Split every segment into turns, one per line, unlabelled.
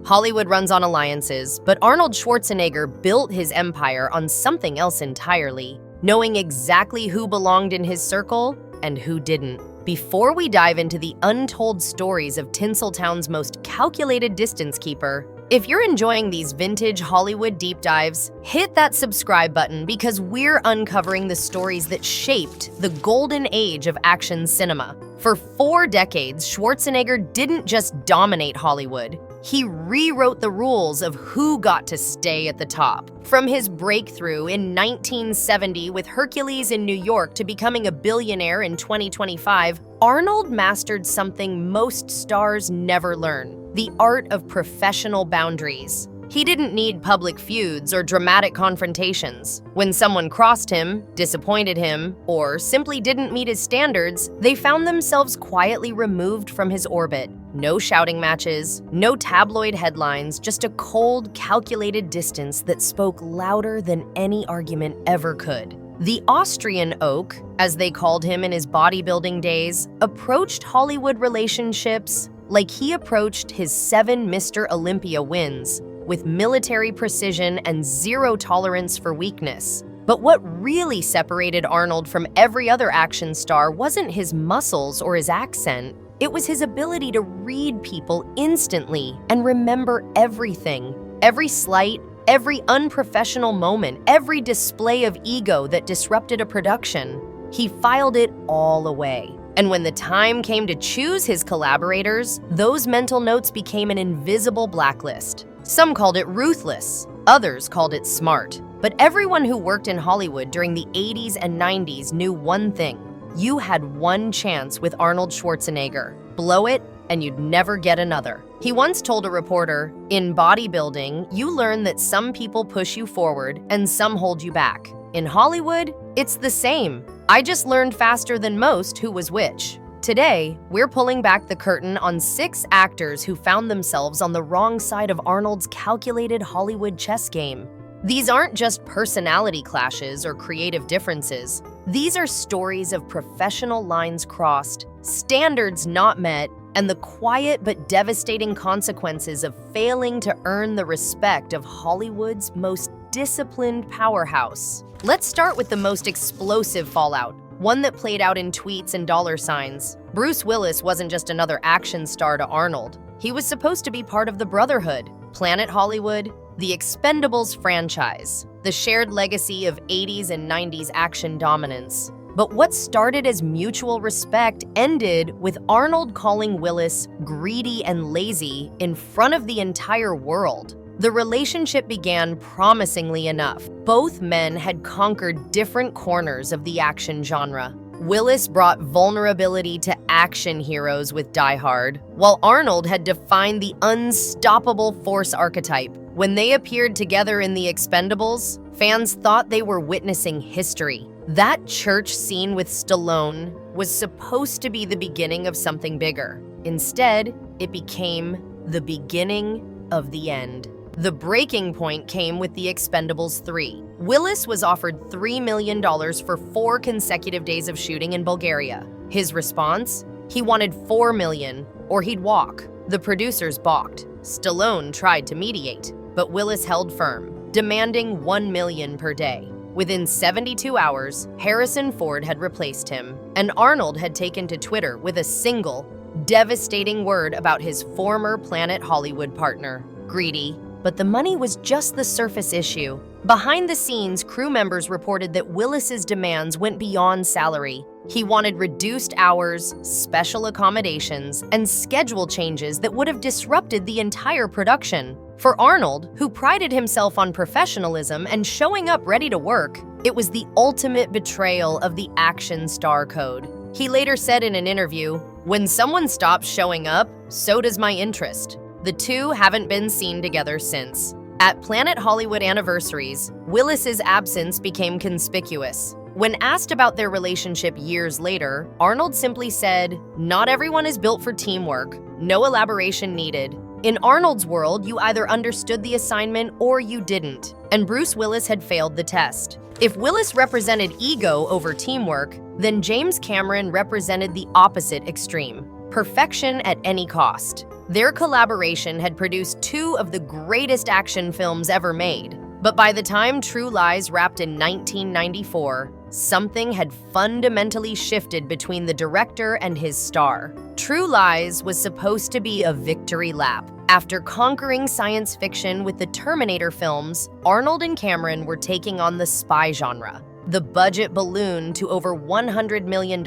Hollywood runs on alliances, but Arnold Schwarzenegger built his empire on something else entirely, knowing exactly who belonged in his circle and who didn't. Before we dive into the untold stories of Tinseltown's most calculated distance keeper, if you're enjoying these vintage Hollywood deep dives, hit that subscribe button because we're uncovering the stories that shaped the golden age of action cinema. For 4 decades, Schwarzenegger didn't just dominate Hollywood. He rewrote the rules of who got to stay at the top. From his breakthrough in 1970 with Hercules in New York to becoming a billionaire in 2025, Arnold mastered something most stars never learn: the art of professional boundaries. He didn't need public feuds or dramatic confrontations. When someone crossed him, disappointed him, or simply didn't meet his standards, they found themselves quietly removed from his orbit. No shouting matches, no tabloid headlines, just a cold, calculated distance that spoke louder than any argument ever could. The Austrian Oak, as they called him in his bodybuilding days, approached Hollywood relationships like he approached his 7 Mr. Olympia wins, with military precision and zero tolerance for weakness. But what really separated Arnold from every other action star wasn't his muscles or his accent. It was his ability to read people instantly and remember everything. Every slight, every unprofessional moment, every display of ego that disrupted a production. He filed it all away. And when the time came to choose his collaborators, those mental notes became an invisible blacklist. Some called it ruthless, others called it smart. But everyone who worked in Hollywood during the 80s and 90s knew one thing: you had one chance with Arnold Schwarzenegger. Blow it, and you'd never get another. He once told a reporter, "In bodybuilding, you learn that some people push you forward and some hold you back. In Hollywood, it's the same. I just learned faster than most who was which." Today, we're pulling back the curtain on 6 actors who found themselves on the wrong side of Arnold's calculated Hollywood chess game. These aren't just personality clashes or creative differences. These are stories of professional lines crossed, standards not met, and the quiet but devastating consequences of failing to earn the respect of Hollywood's most disciplined powerhouse. Let's start with the most explosive fallout, one that played out in tweets and dollar signs. Bruce Willis wasn't just another action star to Arnold. He was supposed to be part of the Brotherhood, Planet Hollywood, the Expendables franchise, the shared legacy of 80s and 90s action dominance. But what started as mutual respect ended with Arnold calling Willis greedy and lazy in front of the entire world. The relationship began promisingly enough. Both men had conquered different corners of the action genre. Willis brought vulnerability to action heroes with Die Hard, while Arnold had defined the unstoppable force archetype. When they appeared together in The Expendables, fans thought they were witnessing history. That church scene with Stallone was supposed to be the beginning of something bigger. Instead, it became the beginning of the end. The breaking point came with The Expendables 3. Willis was offered $3 million for 4 consecutive days of shooting in Bulgaria. His response? He wanted $4 million, or he'd walk. The producers balked. Stallone tried to mediate, but Willis held firm, demanding $1 million per day. Within 72 hours, Harrison Ford had replaced him, and Arnold had taken to Twitter with a single, devastating word about his former Planet Hollywood partner: greedy. But the money was just the surface issue. Behind the scenes, crew members reported that Willis's demands went beyond salary. He wanted reduced hours, special accommodations, and schedule changes that would have disrupted the entire production. For Arnold, who prided himself on professionalism and showing up ready to work, it was the ultimate betrayal of the action star code. He later said in an interview, "When someone stops showing up, so does my interest." The two haven't been seen together since. At Planet Hollywood anniversaries, Willis's absence became conspicuous. When asked about their relationship years later, Arnold simply said, "Not everyone is built for teamwork. No elaboration needed." In Arnold's world, you either understood the assignment or you didn't, and Bruce Willis had failed the test. If Willis represented ego over teamwork, then James Cameron represented the opposite extreme: perfection at any cost. Their collaboration had produced two of the greatest action films ever made. But by the time True Lies wrapped in 1994, something had fundamentally shifted between the director and his star. True Lies was supposed to be a victory lap. After conquering science fiction with the Terminator films, Arnold and Cameron were taking on the spy genre. The budget ballooned to over $100 million,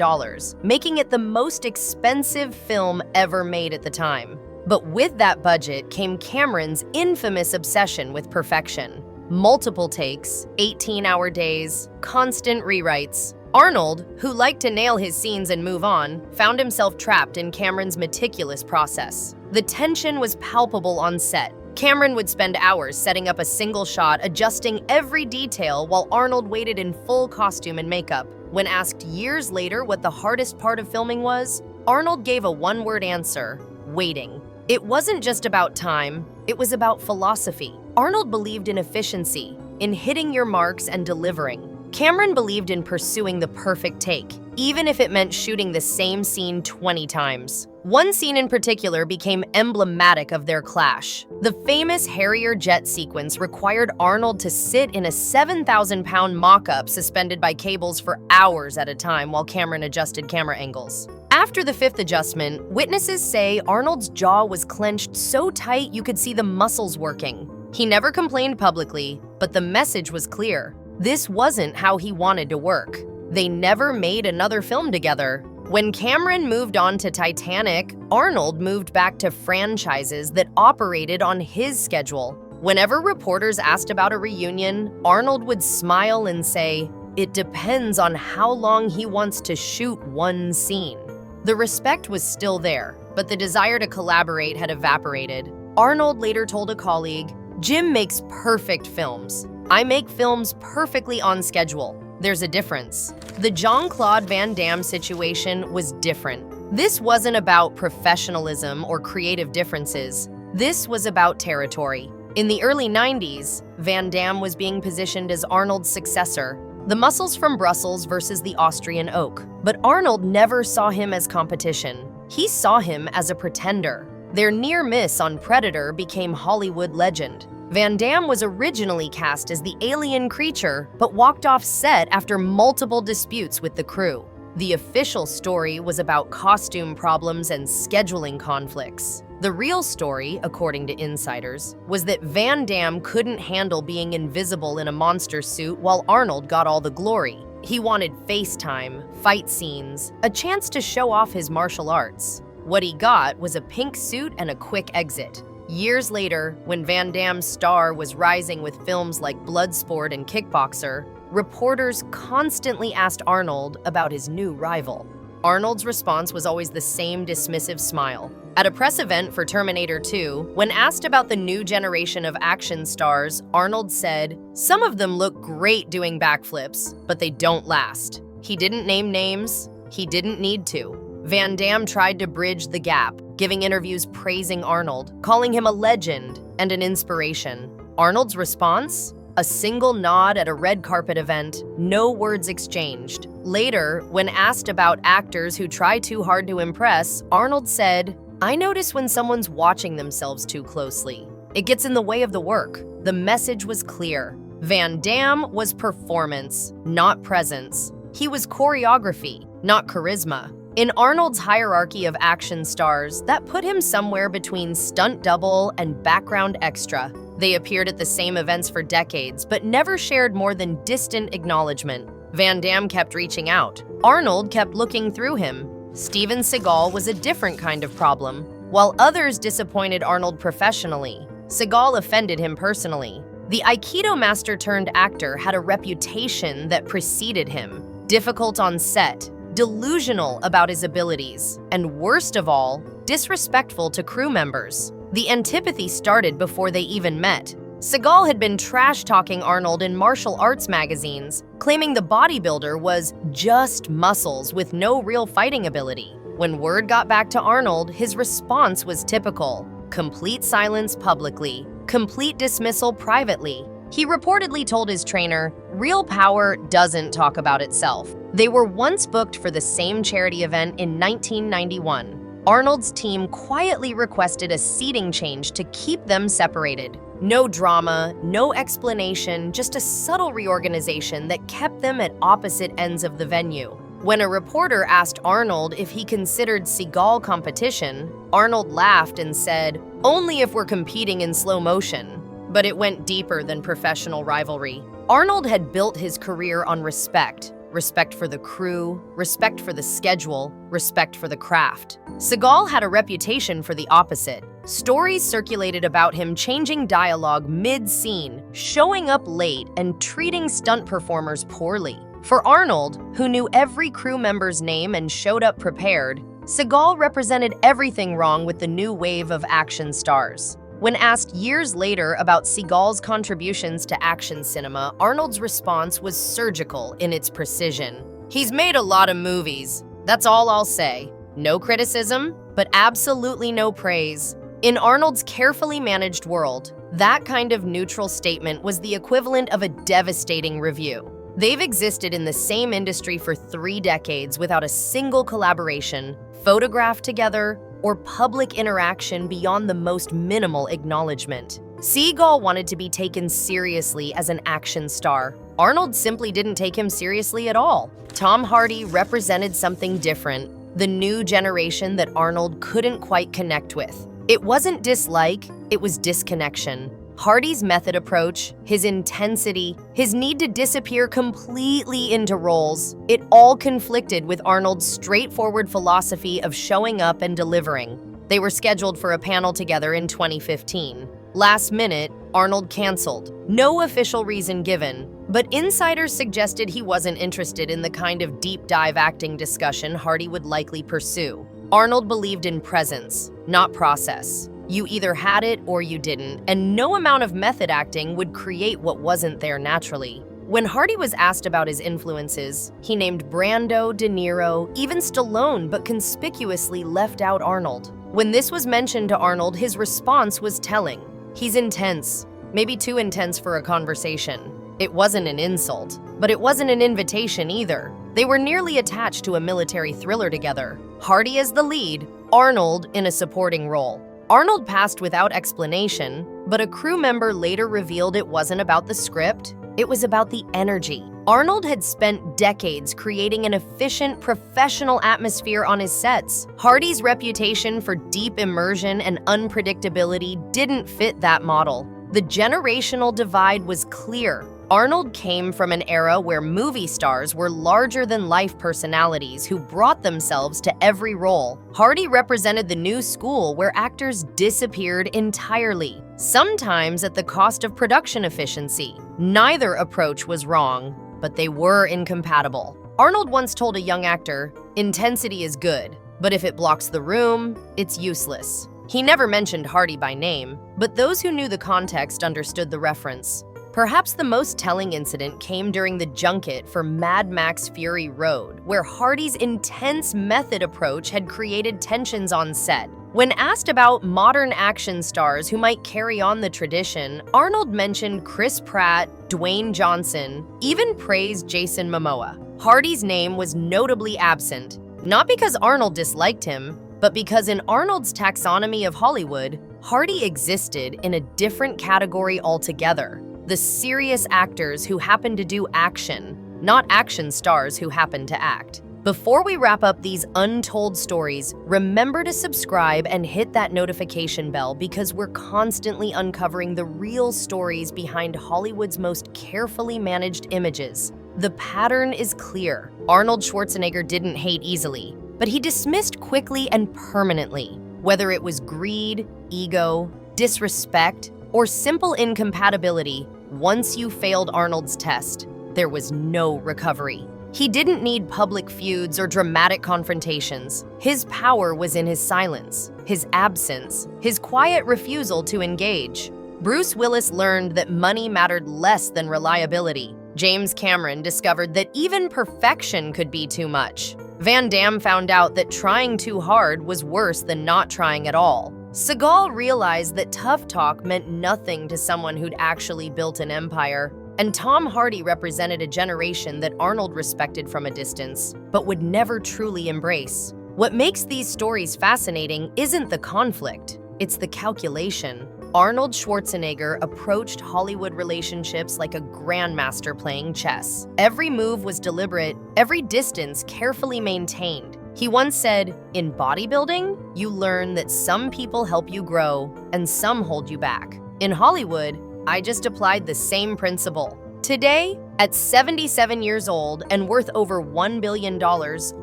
making it the most expensive film ever made at the time. But with that budget came Cameron's infamous obsession with perfection. Multiple takes, 18-hour days, constant rewrites. Arnold, who liked to nail his scenes and move on, found himself trapped in Cameron's meticulous process. The tension was palpable on set. Cameron would spend hours setting up a single shot, adjusting every detail while Arnold waited in full costume and makeup. When asked years later what the hardest part of filming was, Arnold gave a one-word answer: waiting. It wasn't just about time, it was about philosophy. Arnold believed in efficiency, in hitting your marks and delivering. Cameron believed in pursuing the perfect take, even if it meant shooting the same scene 20 times. One scene in particular became emblematic of their clash. The famous Harrier jet sequence required Arnold to sit in a 7,000-pound mock-up suspended by cables for hours at a time while Cameron adjusted camera angles. After the fifth adjustment, witnesses say Arnold's jaw was clenched so tight you could see the muscles working. He never complained publicly, but the message was clear. This wasn't how he wanted to work. They never made another film together. When Cameron moved on to Titanic, Arnold moved back to franchises that operated on his schedule. Whenever reporters asked about a reunion, Arnold would smile and say, "It depends on how long he wants to shoot one scene." The respect was still there, but the desire to collaborate had evaporated. Arnold later told a colleague, "Jim makes perfect films. I make films perfectly on schedule. There's a difference." The Jean-Claude Van Damme situation was different. This wasn't about professionalism or creative differences. This was about territory. In the early 90s, Van Damme was being positioned as Arnold's successor, the muscles from Brussels versus the Austrian Oak. But Arnold never saw him as competition. He saw him as a pretender. Their near miss on Predator became Hollywood legend. Van Damme was originally cast as the alien creature, but walked off set after multiple disputes with the crew. The official story was about costume problems and scheduling conflicts. The real story, according to insiders, was that Van Damme couldn't handle being invisible in a monster suit while Arnold got all the glory. He wanted face time, fight scenes, a chance to show off his martial arts. What he got was a pink suit and a quick exit. Years later, when Van Damme's star was rising with films like Bloodsport and Kickboxer, reporters constantly asked Arnold about his new rival. Arnold's response was always the same dismissive smile. At a press event for Terminator 2, when asked about the new generation of action stars, Arnold said, "Some of them look great doing backflips, but they don't last." He didn't name names. He didn't need to. Van Damme tried to bridge the gap, giving interviews praising Arnold, calling him a legend and an inspiration. Arnold's response? A single nod at a red carpet event, no words exchanged. Later, when asked about actors who try too hard to impress, Arnold said, "I notice when someone's watching themselves too closely. It gets in the way of the work." The message was clear. Van Damme was performance, not presence. He was choreography, not charisma. In Arnold's hierarchy of action stars, that put him somewhere between stunt double and background extra. They appeared at the same events for decades, but never shared more than distant acknowledgement. Van Damme kept reaching out. Arnold kept looking through him. Steven Seagal was a different kind of problem. While others disappointed Arnold professionally, Seagal offended him personally. The Aikido master turned actor had a reputation that preceded him. Difficult on set, delusional about his abilities, and worst of all, disrespectful to crew members. The antipathy started before they even met. Seagal had been trash-talking Arnold in martial arts magazines, claiming the bodybuilder was just muscles with no real fighting ability. When word got back to Arnold, his response was typical: complete silence publicly, complete dismissal privately. He reportedly told his trainer, "Real power doesn't talk about itself." They were once booked for the same charity event in 1991. Arnold's team quietly requested a seating change to keep them separated. No drama, no explanation, just a subtle reorganization that kept them at opposite ends of the venue. When a reporter asked Arnold if he considered Seagal competition, Arnold laughed and said, "Only if we're competing in slow motion." But it went deeper than professional rivalry. Arnold had built his career on respect. Respect for the crew, respect for the schedule, respect for the craft. Seagal had a reputation for the opposite. Stories circulated about him changing dialogue mid-scene, showing up late, and treating stunt performers poorly. For Arnold, who knew every crew member's name and showed up prepared, Seagal represented everything wrong with the new wave of action stars. When asked years later about Seagal's contributions to action cinema, Arnold's response was surgical in its precision. "He's made a lot of movies. That's all I'll say. No criticism, but absolutely no praise." In Arnold's carefully managed world, that kind of neutral statement was the equivalent of a devastating review. They've existed in the same industry for 3 decades without a single collaboration, photographed together, or public interaction beyond the most minimal acknowledgement. Seagal wanted to be taken seriously as an action star. Arnold simply didn't take him seriously at all. Tom Hardy represented something different, the new generation that Arnold couldn't quite connect with. It wasn't dislike, it was disconnection. Hardy's method approach, his intensity, his need to disappear completely into roles, it all conflicted with Arnold's straightforward philosophy of showing up and delivering. They were scheduled for a panel together in 2015. Last minute, Arnold canceled. No official reason given, but insiders suggested he wasn't interested in the kind of deep dive acting discussion Hardy would likely pursue. Arnold believed in presence, not process. You either had it or you didn't, and no amount of method acting would create what wasn't there naturally. When Hardy was asked about his influences, he named Brando, De Niro, even Stallone, but conspicuously left out Arnold. When this was mentioned to Arnold, his response was telling. "He's intense, maybe too intense for a conversation." It wasn't an insult, but it wasn't an invitation either. They were nearly attached to a military thriller together. Hardy as the lead, Arnold in a supporting role. Arnold passed without explanation, but a crew member later revealed it wasn't about the script, it was about the energy. Arnold had spent decades creating an efficient, professional atmosphere on his sets. Hardy's reputation for deep immersion and unpredictability didn't fit that model. The generational divide was clear. Arnold came from an era where movie stars were larger-than-life personalities who brought themselves to every role. Hardy represented the new school where actors disappeared entirely, sometimes at the cost of production efficiency. Neither approach was wrong, but they were incompatible. Arnold once told a young actor, "Intensity is good, but if it blocks the room, it's useless." He never mentioned Hardy by name, but those who knew the context understood the reference. Perhaps the most telling incident came during the junket for Mad Max Fury Road, where Hardy's intense method approach had created tensions on set. When asked about modern action stars who might carry on the tradition, Arnold mentioned Chris Pratt, Dwayne Johnson, even praised Jason Momoa. Hardy's name was notably absent, not because Arnold disliked him, but because in Arnold's taxonomy of Hollywood, Hardy existed in a different category altogether. The serious actors who happen to do action, not action stars who happen to act. Before we wrap up these untold stories, remember to subscribe and hit that notification bell because we're constantly uncovering the real stories behind Hollywood's most carefully managed images. The pattern is clear. Arnold Schwarzenegger didn't hate easily, but he dismissed quickly and permanently. Whether it was greed, ego, disrespect, or simple incompatibility, once you failed Arnold's test, there was no recovery. He didn't need public feuds or dramatic confrontations. His power was in his silence, his absence, his quiet refusal to engage. Bruce Willis learned that money mattered less than reliability. James Cameron discovered that even perfection could be too much. Van Damme found out that trying too hard was worse than not trying at all. Seagal realized that tough talk meant nothing to someone who'd actually built an empire. And Tom Hardy represented a generation that Arnold respected from a distance, but would never truly embrace. What makes these stories fascinating isn't the conflict, it's the calculation. Arnold Schwarzenegger approached Hollywood relationships like a grandmaster playing chess. Every move was deliberate, every distance carefully maintained. He once said, "In bodybuilding, you learn that some people help you grow and some hold you back. In Hollywood, I just applied the same principle." Today, at 77 years old and worth over $1 billion,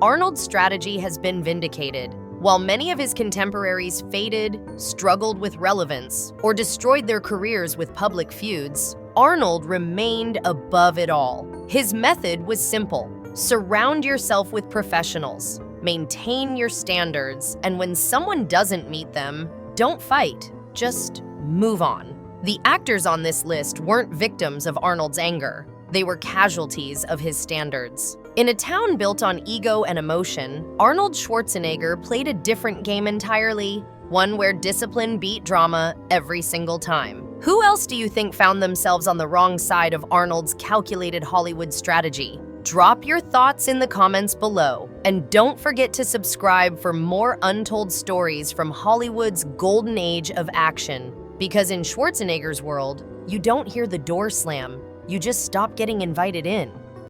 Arnold's strategy has been vindicated. While many of his contemporaries faded, struggled with relevance, or destroyed their careers with public feuds, Arnold remained above it all. His method was simple: surround yourself with professionals, maintain your standards, and when someone doesn't meet them, don't fight, just move on. The actors on this list weren't victims of Arnold's anger. They were casualties of his standards. In a town built on ego and emotion, Arnold Schwarzenegger played a different game entirely, one where discipline beat drama every single time. Who else do you think found themselves on the wrong side of Arnold's calculated Hollywood strategy? Drop your thoughts in the comments below, and don't forget to subscribe for more untold stories from Hollywood's golden age of action. Because in Schwarzenegger's world, you don't hear the door slam, you just stop getting invited in.